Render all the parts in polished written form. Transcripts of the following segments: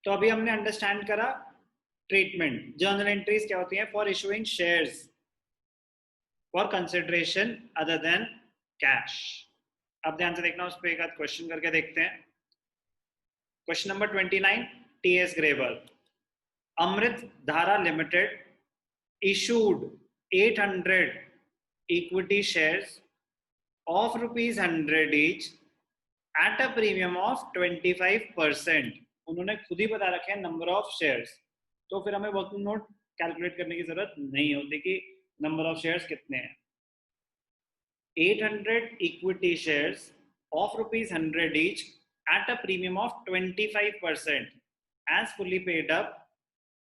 तो अभी हमने अंडरस्टैंड करा ट्रीटमेंट। जर्नल एंट्रीज क्या होती हैं? For issuing shares for consideration other than cash. अब ध्यान से देखना, उस पर एक आध क्वेश्चन करके देखते हैं। क्वेश्चन नंबर 29, टीएस ग्रेवर, अमृत धारा limited issued 800 equity shares of rupees 100 each at a premium of 25%। उन्होंने खुद ही बता रखे हैं नंबर ऑफ शेयर्स, तो फिर हमें वर्किंग नोट कैलकुलेट करने की जरूरत नहीं होती कि नंबर ऑफ शेयर्स कितने हैं। 800 equity shares of rupees 100 each at a premium of 25% as fully paid up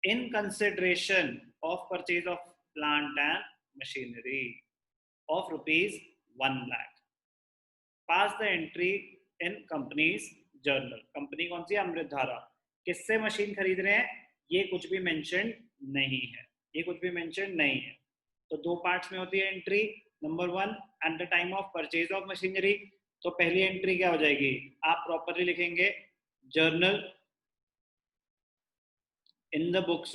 in consideration of purchase of plant and machinery of rupees 1 lakh. Pass the entry in company's journal। Company कौन सी? अमृत धारा। किससे machine खरीद रहे हैं ये कुछ भी mention नहीं है, ये कुछ भी मेंशन नहीं है। तो दो पार्ट्स में होती है entry. Number 1, at the time of purchase of machinery. तो पहली एंट्री क्या हो जाएगी? आप प्रॉपरली लिखेंगे journal in the books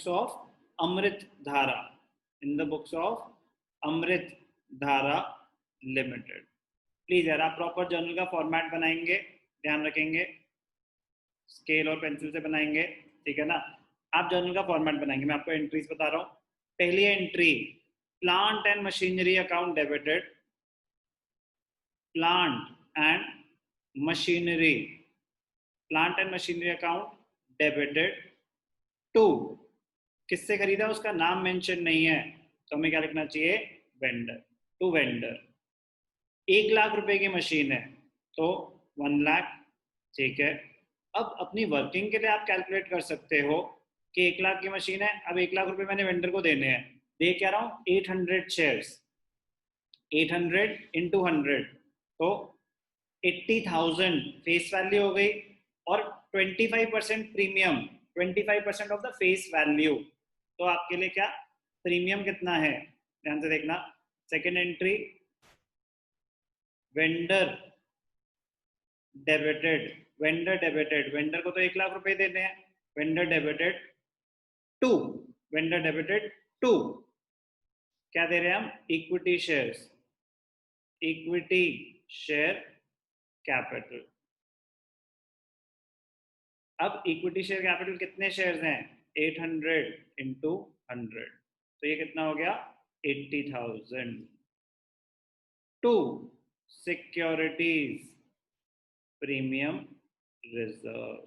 of Amrit Dhara, in the books of Amrit Dhara Limited। Please यार आप प्रॉपर जर्नल का फॉर्मेट बनाएंगे, ध्यान रखेंगे, स्केल और पेंसिल से बनाएंगे, ठीक है ना। आप जर्नल का फॉर्मेट बनाएंगे, मैं आपको एंट्रीज बता रहा हूँ। पहली entry, plant and machinery account debited, plant and machinery, plant and machinery account debited to, किससे खरीदा उसका नाम मेंशन नहीं है, तो हमें क्या लिखना चाहिए? Vendor, to vendor. 1 लाख रुपए की मशीन है तो 1 लाख, ठीक है। अब अपनी वर्किंग के लिए आप कैलकुलेट कर सकते हो कि 1 लाख की मशीन है, अब 1 लाख रुपए मैंने वेंडर को देने हैं। दे क्या रहा हूँ? 800 शेयर्स, 800 इंटू 100 तो 80,000 फेस वैल्यू हो गई, और 25% premium, 25% of the face value. तो आपके लिए क्या प्रीमियम कितना है? ध्यान से देखना। Second entry, vendor debited, vendor debited, vendor को तो 1 लाख रुपए देने हैं, vendor debited to, vendor debited to, क्या दे रहे हैं हम? Equity shares, equity share capital. अब इक्विटी शेयर कैपिटल कितने शेयर्स हैं? 800 इंटू 100, तो ये कितना हो गया? 80,000 to securities premium reserve,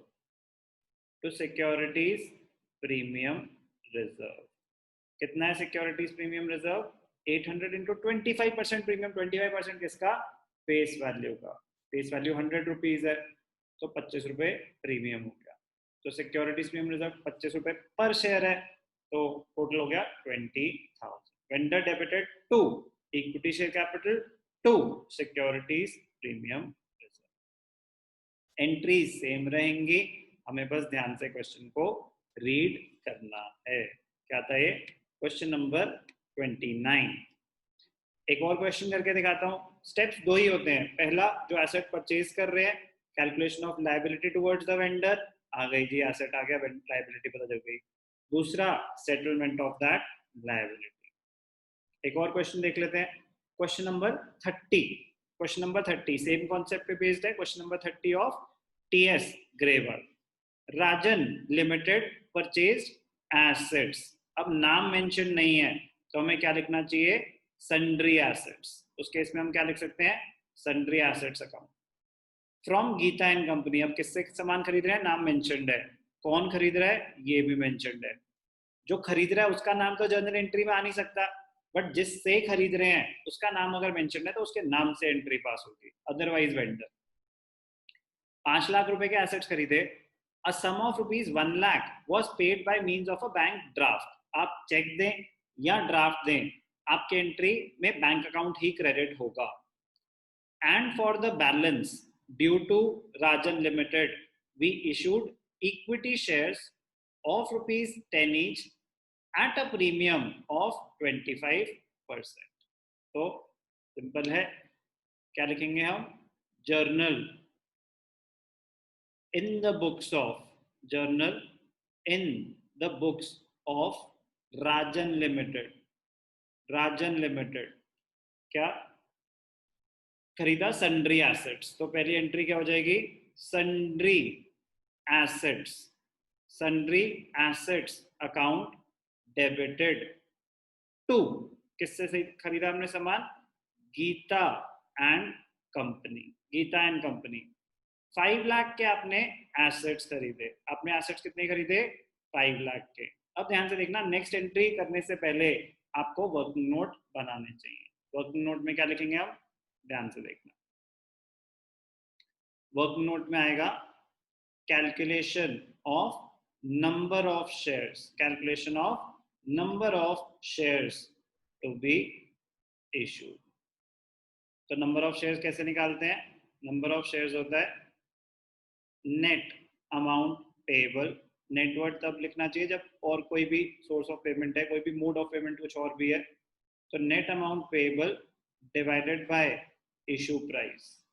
to securities premium reserve. कितना है securities premium reserve? 800 into 25% premium, 25% किसका? फेस वैल्यू का। फेस वैल्यू 100 रुपीज है तो 25 रुपए प्रीमियम हो गया। तो सिक्योरिटीज प्रीमियम रिजर्व 25 रुपए पर शेयर है, तो टोटल हो गया 20,000। Vendor debited to equity share capital to securities premium reserve. Entries same रहेंगी, हमें बस ध्यान से क्वेश्चन को रीड करना है। क्या था ये? Question number 29। एक और क्वेश्चन करके दिखाता हूँ। स्टेप्स दो ही होते हैं। पहला, जो एसेट परचेज कर रहे हैं, calculation of liability towards the vendor, आ गई जी, एसेट आ गया, लायबिलिटी पता चल गई। दूसरा, सेटलमेंट ऑफ दैट लायबिलिटी। एक और क्वेश्चन देख लेते हैं, question number 30। Question number 30 same concept पे बेस्ड है। Question number 30 of TS Grewal, Rajan limited purchase assets. अब नाम मेंशन नहीं है तो हमें क्या लिखना चाहिए? Sundry assets. उस केस में हम क्या लिख सकते हैं? Sundry assets account from Geeta and company. अब किससे सामान खरीद रहे हैं? नाम मेंशनड है, कौन खरीद रहा है ये भी मेंशनड है। जो खरीद रहा है उसका नाम तो जर्नल एंट्री में आ नहीं सकता, बट जिससे खरीद रहे हैं उसका नाम अगर मेंशनड है तो उसके नाम से एंट्री पास होगी, अदरवाइज वेंडर। 5 लाख रुपए के एसेट्स खरीदे, a sum of rupees 1 lakh was paid by means of a bank draft. आप चेक दें या ड्राफ्ट दें, आपके एंट्री में बैंक अकाउंट ही क्रेडिट होगा। And for the balance due to Rajan limited we issued equity shares of rupees 10 each at a premium of 25%। तो simple है, क्या लिखेंगे हम? Journal in the books of journal in the books of Rajan Limited. Rajan limited क्या खरीदा? Sundry assets. तो पहली entry क्या हो जाएगी? Sundry assets, sundry assets account debited to, किससे से खरीदा हमने सामान? Geeta and company, Geeta and company. 5 lakh के आपने एसेट्स खरीदे, आपने एसेट्स कितने खरीदे? 5 लाख के। अब ध्यान से देखना, नेक्स्ट एंट्री करने से पहले आपको वर्किंग नोट बनाने चाहिए। वर्किंग नोट में क्या लिखेंगे हम? ध्यान से देखना, वर्किंग नोट में आएगा calculation of number of shares, calculation of number of shares to be issued. तो नंबर ऑफ शेयर्स कैसे निकालते हैं? नंबर ऑफ शेयर्स होता है नेट अमाउंट पेएबल। नेटवर्थ तब लिखना चाहिए जब और कोई भी सोर्स ऑफ पेमेंट है, कोई भी मोड ऑफ पेमेंट कुछ और भी है। तो net amount payable divided by issue price.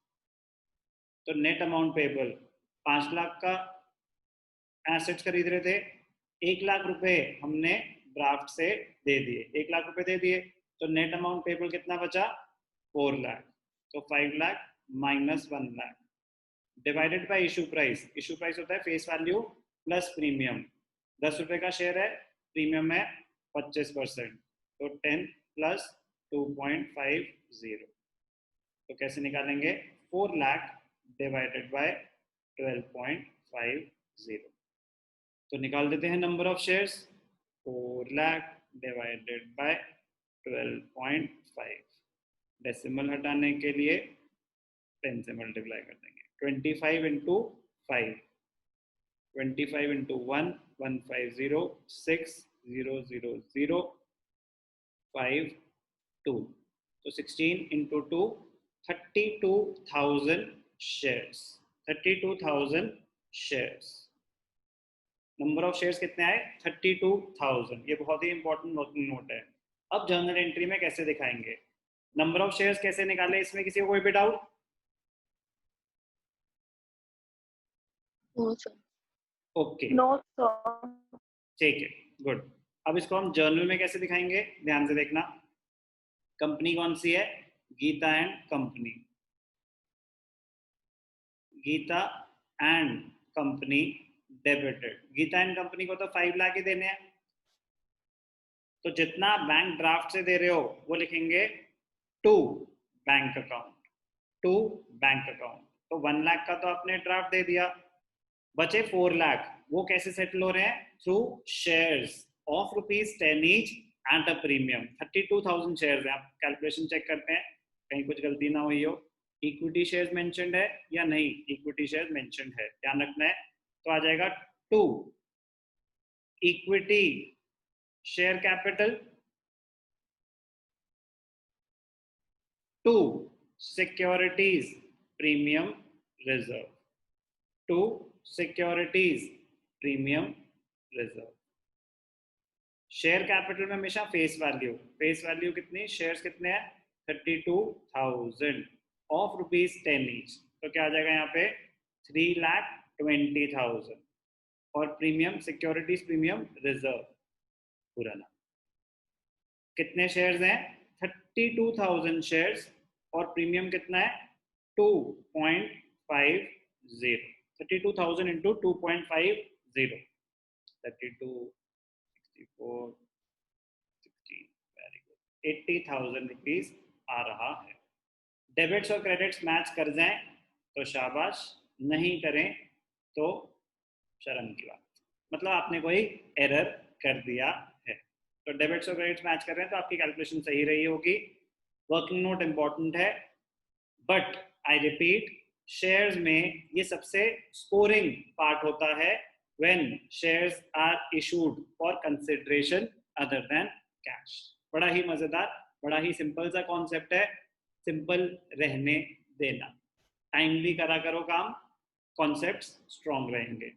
तो नेट अमाउंट पेएबल 5 लाख का एसेट्स खरीद रहे थे, 1 लाख रुपए हमने ड्राफ्ट से दे दिए, 1 लाख रुपए दे दिए, तो नेट अमाउंट पेएबल कितना बचा? 4 लाख। तो 5 lakh minus 1 lakh divided by issue price. Issue price होता है फेस वैल्यू प्लस प्रीमियम। 10 रुपए का शेयर है, प्रीमियम है 25%, तो 10 प्लस 2.50। तो कैसे निकालेंगे? 4 लाख डिवाइडेड बाय 12.50। तो निकाल देते हैं number of shares, 4 lakh divided by 12.5। Decimal हटाने के लिए 10 से मल्टीप्लाई कर देंगे। 25 इंटू 5, 25 इंटू 1, 150, 6, 0, 0, 0, 5, 2। तो 16 into 2, 32,000 shares, 32,000 shares. Number of shares कितने आए? 32,000। ये बहुत ही इंपॉर्टेंट वर्किंग नोट है। अब जर्नल एंट्री में कैसे दिखाएंगे? नंबर ऑफ शेयर्स कैसे निकाले? इसमें किसी को कोई भी डाउट? ओके, ठीक है, गुड। अब इसको हम जर्नल में कैसे दिखाएंगे? ध्यान से देखना, कंपनी कौन सी है? Geeta and company. Geeta and company debited. Geeta and company को तो 5 लाख ही देने हैं, तो जितना बैंक ड्राफ्ट से दे रहे हो वो लिखेंगे to bank account, to bank account. तो 1 लाख का तो आपने ड्राफ्ट दे दिया, बचे 4 लाख। वो कैसे सेटल हो रहे हैं? Through shares of ₹10 each at a premium. 32,000 shares हैं। आप कैलकुलेशन चेक करते हैं कहीं कुछ गलती ना हुई हो। इक्विटी शेयर्स मेंशन्ड है या नहीं? इक्विटी शेयर्स मेंशन्ड है, ध्यान रखना है। तो आ जाएगा 2 equity share capital, 2 securities premium reserve, 2 securities premium reserve. Share capital में हमेशा फेस वैल्यू, फेस वैल्यू कितनी? शेयर्स कितने हैं? 32,000 ऑफ ₹10 ईच। तो क्या आ जाएगा यहाँ पे? 3,20,000। और प्रीमियम, सिक्योरिटीज प्रीमियम रिजर्व पूरा नाम। कितने शेयर्स हैं? 32,000 शेयर्स। और प्रीमियम कितना है? 2.50। 32,000 इंटू 2.50, 32, 64, 16, वेरी गुड, 80,000 रुपीज आ रहा है। डेबिट्स और क्रेडिट्स मैच कर जाएं तो शाबाश, नहीं करें तो शर्म की बात, मतलब आपने कोई एरर कर दिया है। तो डेबिट्स और क्रेडिट्स मैच कर रहे हैं तो आपकी कैलकुलेशन सही रही होगी। वर्किंग नोट इंपॉर्टेंट है, बट आई रिपीट, शेयर्स में ये सबसे स्कोरिंग पार्ट होता है when shares are issued for consideration other than cash। बड़ा ही मजेदार, बड़ा ही सिंपल सा कॉन्सेप्ट है, सिंपल रहने देना। टाइमली करा करो काम, कॉन्सेप्ट्स स्ट्रॉन्ग रहेंगे।